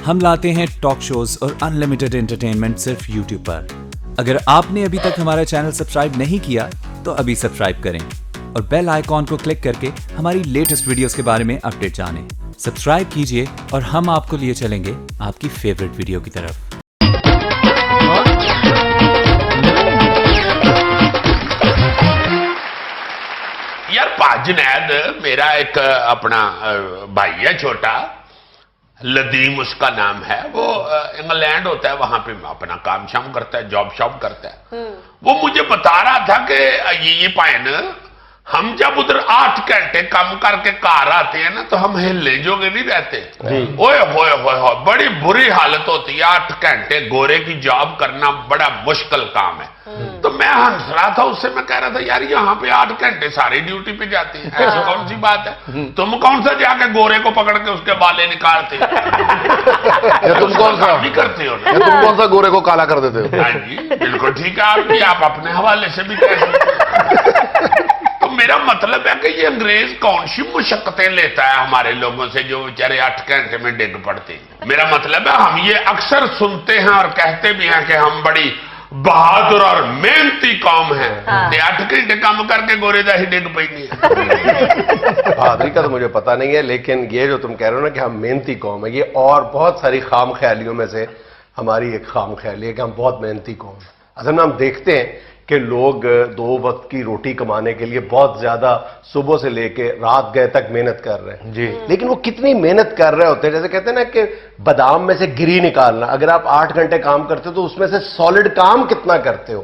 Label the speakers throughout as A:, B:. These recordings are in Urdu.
A: ہم لاتے ہیں ٹاک شوز اور انلمیٹڈ انٹرٹینمنٹ صرف یوٹیوب پر۔ اگر آپ نے ابھی تک ہمارا چینل سبسکرائب نہیں کیا تو ابھی سبسکرائب کریں اور بیل آئیکن کو کلک کر کے ہماری لیٹسٹ ویڈیوز کے بارے میں اپڈیٹ جانیں۔ سبسکرائب کیجئے اور ہم آپ کو لیے چلیں گے آپ کی فیورٹ ویڈیو کی طرف۔
B: یار جنید میرا ایک اپنا بھائی ہے چھوٹا، لدیم اس کا نام ہے، وہ انگلینڈ ہوتا ہے، وہاں پہ اپنا کام شام کرتا ہے، جاب شاب کرتا ہے۔ وہ مجھے بتا رہا تھا کہ یہ پائن ہم جب ادھر 8 گھنٹے کام کر کے کار آتے ہیں نا تو ہم ہلنے جوگے نہیں رہتے۔ اوئے ہوئے ہوئے بڑی بری حالت ہوتی ہے، 8 گھنٹے گورے کی جاب کرنا بڑا مشکل کام ہے۔ تو میں ہنس رہا تھا اس سے، میں کہہ رہا تھا یار یہاں پہ 8 گھنٹے ساری ڈیوٹی پہ جاتے ہیں، ایسی کون سی بات ہے؟ تم کون سا جا کے گورے کو پکڑ کے اس کے بالے نکالتے
C: تم کون سا
B: بھی کرتے ہو نا؟
C: تم کون سا گورے کو کالا کر دیتے ہو؟
B: ہاں جی بالکل ٹھیک ہے، آپ اپنے حوالے سے بھی کہہ سکتے ہیں۔ تو میرا مطلب ہے کہ یہ انگریز کون سی مشقتیں لیتا ہے ہمارے لوگوں سے جو بیچارے 8 گھنٹے میں ڈگ پڑتے ہیں۔ میرا مطلب ہے ہم یہ اکثر سنتے ہیں اور کہتے بھی ہیں کہ ہم بڑی بہادر اور محنتی قوم ہے، 8 گھنٹے کام کر کے گورے دا ہی ڈگ پئی نہیں ہے۔
C: بہادری کا تو مجھے پتا نہیں ہے، لیکن یہ جو تم کہہ رہے ہو نا کہ ہم محنتی قوم ہے، یہ اور بہت ساری خام خیالیوں میں سے ہماری ایک خام خیالی ہے کہ ہم بہت محنتی قوم ہیں۔ اصل میں ہم دیکھتے ہیں کہ لوگ 2 وقت کی روٹی کمانے کے لیے بہت زیادہ صبح سے لے کے رات گئے تک محنت کر رہے ہیں، لیکن وہ کتنی محنت کر رہے ہوتے ہیں، جیسے کہتے ہیں نا کہ بادام میں سے گری نکالنا، اگر آپ 8 گھنٹے کام کرتے ہو تو اس میں سے سالڈ کام کتنا کرتے ہو،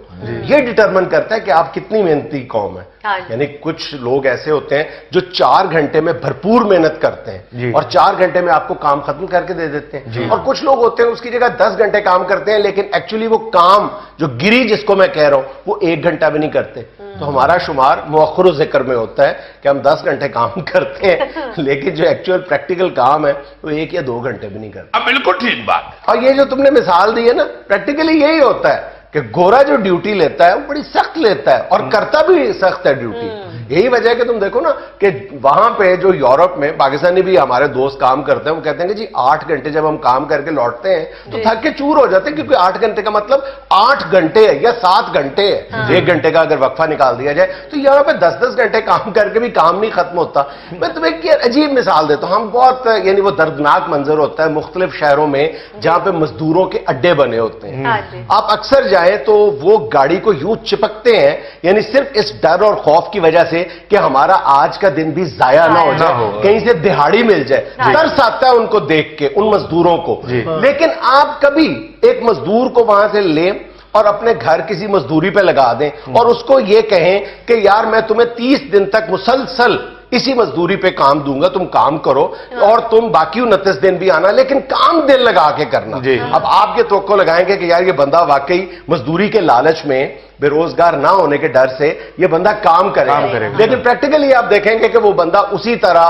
C: یہ ڈٹرمن کرتا ہے کہ آپ کتنی محنتی قوم ہے۔ یعنی کچھ لوگ ایسے ہوتے ہیں جو 4 گھنٹے میں بھرپور محنت کرتے ہیں اور 4 گھنٹے میں آپ کو کام ختم کر کے دے دیتے ہیں، اور کچھ لوگ ہوتے ہیں اس کی جگہ 10 گھنٹے کام کرتے ہیں، لیکن ایکچولی وہ کام جو گری جس کو میں کہہ رہا ہوں وہ 1 گھنٹہ بھی نہیں کرتے۔ تو ہمارا شمار مؤخر و ذکر میں ہوتا ہے کہ ہم 10 گھنٹے کام کرتے ہیں، لیکن جو ایکچوئل پریکٹیکل کام ہے وہ 1 یا 2 گھنٹے بھی نہیں کرتے۔
B: بالکل ٹھیک بات۔
C: اور یہ جو تم نے مثال دی ہے نا، پریکٹیکلی یہی ہوتا ہے کہ گورا جو ڈیوٹی لیتا ہے وہ بڑی سخت لیتا ہے اور کرتا بھی سخت ہے ڈیوٹی۔ یہی وجہ ہے کہ تم دیکھو نا کہ وہاں پہ جو یورپ میں پاکستانی بھی ہمارے دوست کام کرتے ہیں، وہ کہتے ہیں کہ جی 8 گھنٹے جب ہم کام کر کے لوٹتے ہیں تو تھک کے چور ہو جاتے ہیں، کیونکہ 8 گھنٹے کا مطلب 8 گھنٹے ہے یا 7 گھنٹے ہے۔ 1 گھنٹے کا اگر وقفہ نکال دیا جائے تو یہاں پہ 10 گھنٹے کام کر کے بھی کام نہیں ختم ہوتا۔ میں تمہیں ایک عجیب مثال دیتا ہوں، ہم بہت یعنی وہ دردناک منظر ہوتا ہے مختلف شہروں میں جہاں پہ مزدوروں کے اڈے بنے ہوتے ہیں۔ آپ اکثر جائیں تو وہ گاڑی کو یوں چپکتے ہیں، یعنی صرف اس ڈر اور خوف کی وجہ سے کہ ہمارا آج کا دن بھی ضائع نہ ہو جائے، کہیں سے دہاڑی مل جائے۔ ترس آتا ہے ان کو دیکھ کے، ان مزدوروں کو۔ لیکن آپ کبھی ایک مزدور کو وہاں سے لیں اور اپنے گھر کسی مزدوری پہ لگا دیں اور اس کو یہ کہیں کہ یار میں تمہیں 30 دن تک مسلسل اسی مزدوری پہ کام دوں گا، تم کام کرو اور تم باقی 29 دن بھی آنا، لیکن کام دل لگا کے کرنا۔ اب آپ یہ توقع لگائیں گے کہ یار یہ بندہ واقعی مزدوری کے لالچ میں بے روزگار نہ ہونے کے ڈر سے یہ بندہ کام کرے گا، لیکن پریکٹیکلی آپ دیکھیں گے کہ وہ بندہ اسی طرح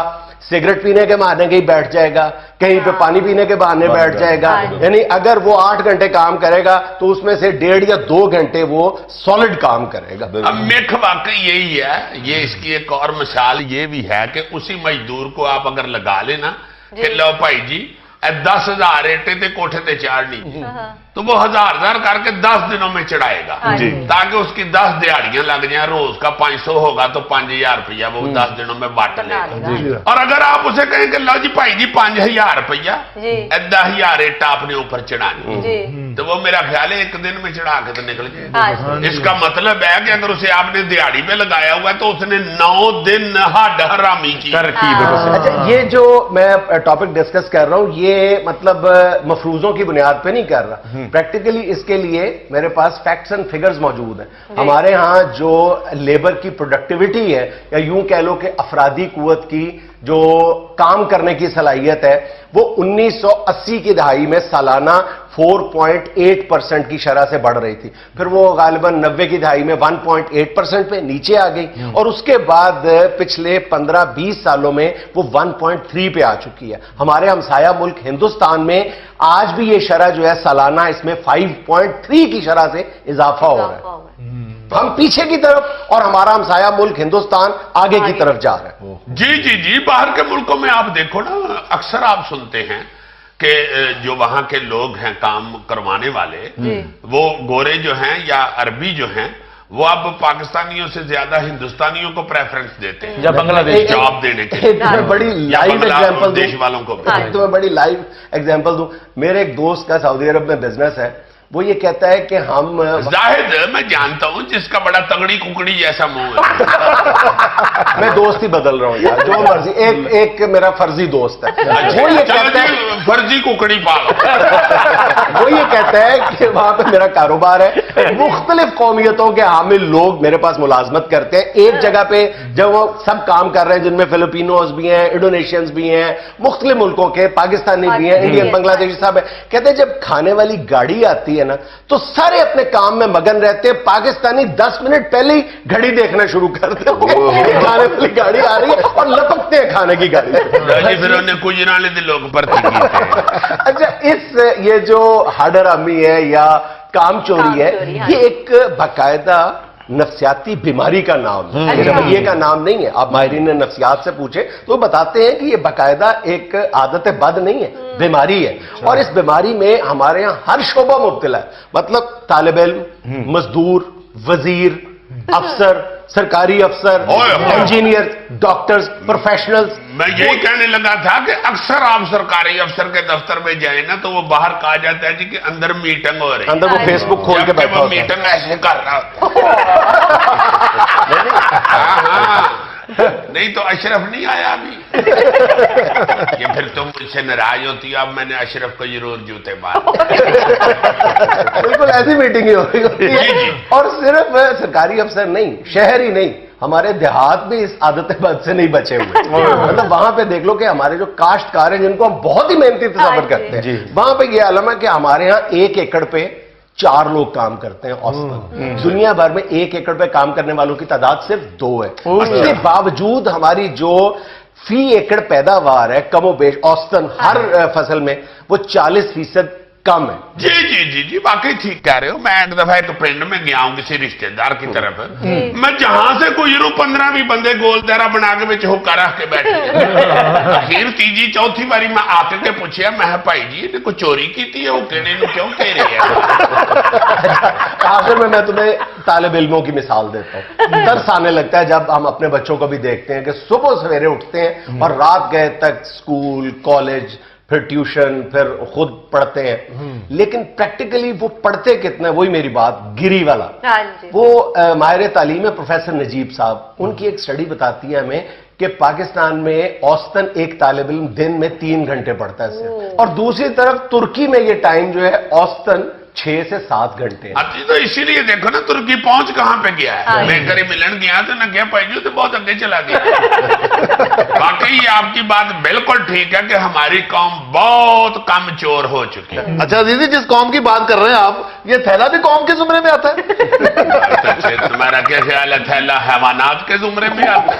C: سگریٹ پینے کے بہانے کے ہی بیٹھ جائے گا، کہیں پہ پانی پینے کے بہانے بیٹھ جائے گا۔ یعنی اگر وہ 8 گھنٹے کام کرے گا تو اس میں سے 1.5 یا 2 گھنٹے وہ سالڈ کام کرے گا۔
B: اب میک واقعی یہی ہے، یہ اس کی ایک اور مثال یہ بھی ہے کہ اسی مزدور کو آپ اگر لگا لینا کہ لو بھائی جی 10,000 ایٹے تے کوٹھے تے چاڑنی، تو وہ 1000 کر کے 10 دنوں میں چڑھائے گا، تاکہ اس کی 10 دیہڑیاں لگ جائیں، روز کا 500 ہوگا تو 5000 روپیہ وہ 10 دنوں میں بانٹ لے گا۔ اور اگر آپ اسے کہیں کہ لو جی بھائی جی 5000 روپیہ 10,000 ایٹا اپنے اوپر چڑھانی، تو وہ میرا خیال ہے 1 دن میں چڑھا کے تو نکل جائے۔ اس کا مطلب ہے کہ اگر اسے آپ نے دیہڑی پہ لگایا ہوا ہے تو اس نے 9 دن ہڈ حرامی کی۔
C: اچھا یہ جو میں ٹاپک ڈسکس کر رہا ہوں یہ مطلب مفروضوں کی بنیاد پہ نہیں کر رہا، پریکٹیکلی اس کے لیے میرے پاس فیکٹس اینڈ فگرز موجود ہیں۔ ہمارے ہاں جو لیبر کی پروڈکٹیوٹی ہے یا یوں کہہ لو کہ افرادی قوت کی جو کام کرنے کی صلاحیت ہے وہ 1980 کی دہائی میں سالانہ 4.8% کی شرح سے بڑھ رہی تھی، پھر وہ غالباً 90 کی دہائی میں 1.8% پہ نیچے آ گئی، اور اس کے بعد پچھلے 15-20 سالوں میں وہ 1.3 پہ آ چکی ہے۔ ہمارے ہمسایہ ملک ہندوستان میں آج بھی یہ شرح جو ہے سالانہ اس میں 5.3 کی شرح سے اضافہ ہو رہا ہے۔ ہم پیچھے کی طرف اور ہمارا ہمسایہ ملک ہندوستان آگے کی طرف جا رہا ہے۔
B: جی باہر کے ملکوں میں آپ دیکھو نا، اکثر آپ سنتے ہیں کہ جو وہاں کے لوگ ہیں کام کروانے والے وہ گورے جو ہیں یا عربی جو ہیں وہ اب پاکستانیوں سے زیادہ ہندوستانیوں کو پریفرنس دیتے ہیں
D: یا بنگلہ دیش
B: جاب دینے کے
C: ایک تمہیں بڑی
B: یا
C: لائیو
B: بنگلہ
C: ایگزامپل
B: دیش والوں کو بھی۔
C: ایک تمہیں بڑی لائیو ایگزامپل دوں. میرے ایک دوست کا سعودی عرب میں بزنس ہے, وہ یہ کہتا ہے کہ ہم
B: زاہد میں جانتا ہوں جس کا بڑا تگڑی ککڑی جیسا منہ ہے.
C: میں دوست ہی بدل رہا ہوں یار, جو مرضی. ایک میرا فرضی دوست ہے, وہ یہ
B: چلو
C: کہتا ہے
B: جی فرضی ککڑی پالو.
C: وہ یہ کہتا ہے کہ وہاں پہ میرا کاروبار ہے, مختلف قومیتوں کے حامل لوگ میرے پاس ملازمت کرتے ہیں ایک جگہ پہ. جب وہ سب کام کر رہے ہیں جن میں فلپینوز بھی ہیں, انڈونیشینز بھی ہیں, مختلف ملکوں کے, پاکستانی بھی ہیں, انڈین بنگلہ دیشی صاحب ہیں. کہتے ہیں جب کھانے والی گاڑی آتی ہے نا تو سارے اپنے کام میں مگن رہتے ہیں, پاکستانی 10 منٹ پہلے ہی گھڑی دیکھنا شروع کر دیتے ہیں کھانے والی گاڑی آ رہی ہے اور لپکتے ہیں کھانے کی گاڑی.
B: جی پھر انہیں کچھ نالے دے لوگ پرتی کیتے ہیں.
C: اچھا, یہ جو ہڈر امی ہے یا کام چوری ہے, یہ ایک باقاعدہ نفسیاتی بیماری کا نام ہے, رویے کا نام نہیں ہے. آپ ماہرین نفسیات سے پوچھیں تو وہ بتاتے ہیں کہ یہ باقاعدہ ایک عادت بد نہیں ہے, بیماری ہے. اور اس بیماری میں ہمارے ہاں ہر شعبہ مبتلا ہے. مطلب طالب علم, مزدور, وزیر, افسر, سرکاری افسر, انجینئر, ڈاکٹرز, پروفیشنلز.
B: میں یہی کہنے لگا تھا کہ اکثر آپ سرکاری افسر کے دفتر میں جائیں نا تو وہ باہر کہا جاتا ہے جی کہ اندر میٹنگ ہو رہی ہے,
C: اندر وہ فیس بک کھول کے
B: جبکہ
C: بیٹھا
B: وہ
C: ہوتا ہے.
B: میٹنگ ایسے کر رہا ہاں نہیں تو اشرف نہیں آیا ابھی. یہ پھر تم مجھ سے ناراض ہوتی ہو, اب میں نے اشرف کو ضرور جوتے مار.
C: بالکل ایسی میٹنگ ہی ہو رہی ہوتی ہے.
B: جی جی.
C: اور صرف سرکاری افسر نہیں, شہر ہی نہیں, ہمارے دیہات بھی اس عادت بد سے نہیں بچے ہوئے. مطلب وہاں پہ دیکھ لو کہ ہمارے جو کاشتکار ہیں جن کو ہم بہت ہی محنتی تصور کرتے ہیں, وہاں پہ یہ عالم ہے کہ ہمارے ہاں 1 ایکڑ پہ 4 لوگ کام کرتے ہیں اوسطاً. دنیا بھر میں 1 ایکڑ پہ کام کرنے والوں کی تعداد صرف 2 ہے. اس کے باوجود ہماری جو فی ایکڑ پیداوار ہے کم و بیش اوسطاً ہر فصل میں وہ 40% کم ہے.
B: جی جی جی جی واقعی ٹھیک کہہ رہے ہو. میں ایک دفعہ ایک پنڈ میں گیا ہوں کسی رشتہ دار کی طرف, میں جہاں سے گزروں 15 بندے گول دائرہ بنا کے بچ ہوکا رکھ کے بیٹھے. اخیر تیجی چوتھی باری میں آ کے پوچھیا, میں بھائی جی نے کوئی چوری کی ہے, وہ کہنے نو کیوں کہہ رہے ہیں.
C: آخر میں تمہیں طالب علموں کی مثال دیتا ہوں. ترس آنے لگتا ہے جب ہم اپنے بچوں کو بھی دیکھتے ہیں کہ صبح سویرے اٹھتے ہیں اور رات گئے تک سکول, کالج, پھر ٹیوشن, پھر خود پڑھتے ہیں, لیکن پریکٹیکلی وہ پڑھتے کتنا ہے, وہی میری بات گری والا. وہ ماہر تعلیم ہے پروفیسر نجیب صاحب, ان کی ایک سٹڈی بتاتی ہے ہمیں کہ پاکستان میں اوسطاً ایک طالب علم دن میں 3 گھنٹے پڑھتا ہے صرف, اور دوسری طرف ترکی میں یہ ٹائم جو ہے اوسطاً 6 سے 7 گھنٹے.
B: تو اسی لیے دیکھو نا ترکی پہنچ کہاں پہ گیا ہے. میں کرے ملن گیا تو نہ کیا پائیو تو بہت اگے چلا گیا. واقعی آپ کی بات بالکل ٹھیک ہے کہ ہماری قوم بہت کم چور ہو چکی ہے.
D: اچھا عزیزی, جس قوم کی بات کر رہے ہیں آپ, یہ تھیلا بھی قوم کے زمرے میں آتا ہے؟
B: تمہارا کیا خیال ہے تھیلا حیوانات کے زمرے میں آتا ہے؟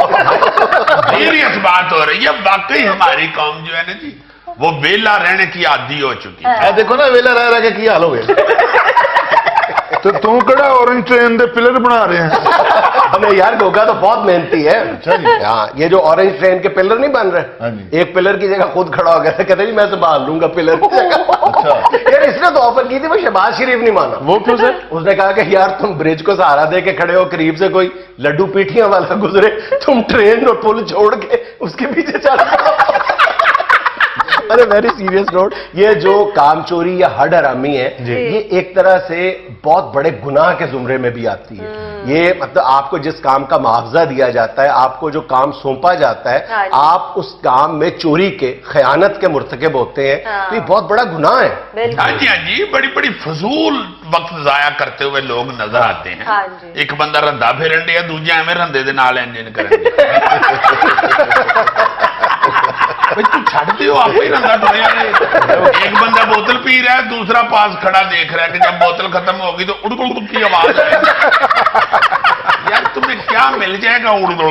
B: سیریس بات ہو رہی ہے. واقعی ہماری قوم جو ہے نا جی وہ ویلا رہنے کی عادی ہو چکی ہے.
D: دیکھو نا ویلا رہ رہ کے کی حال ہو گیا.
E: تو تم کڑا اورنج ٹرین دے پلر بنا رہے ہیں.
C: ہمیں یار گوگا تو بہت محنتی ہے. ہاں, یہ جو اورنج ٹرین کے پلر نہیں بن رہے, ایک پلر کی جگہ خود کھڑا ہو گیا تھا, کہتے جی میں سنبھال لوں گا پلر کی جگہ. یار اس نے تو آفر کی تھی, وہ شہباز شریف نہیں مانا.
D: وہ کیوں سر؟
C: اس نے کہا کہ یار تم برج کو سہارا دے کے کھڑے ہو, قریب سے کوئی لڈو پیٹھیاں والا گزرے, تم ٹرین اور پل چھوڑ کے اس کے پیچھے چل جاؤ. ارے ویری سیریس نوٹ, یہ جو کام چوری یا ہڈ حرامی ہے, یہ ایک طرح سے بہت بڑے گناہ کے زمرے میں بھی آتی ہے. یہ مطلب آپ کو جس کام کا معاوضہ دیا جاتا ہے, آپ کو جو کام سونپا جاتا ہے, آپ اس کام میں چوری کے, خیانت کے مرتکب ہوتے ہیں, تو یہ بہت بڑا گناہ ہے.
B: ہاں جی بڑی بڑی فضول وقت ضائع کرتے ہوئے لوگ نظر آتے ہیں. ایک بندہ رندا پھرن دیا, دوجا ایویں رندے دے نال انجن کرن چھڑ دیو آپ ہی رنگا ٹریا ہے. ایک بندہ بوتل پی رہا ہے, دوسرا پاس کھڑا دیکھ رہا ہے کہ جب بوتل ختم ہوگی تو اڑ گڑ کی آواز ہے. یار تمہیں کیا مل جائے گا اڑ گڑ.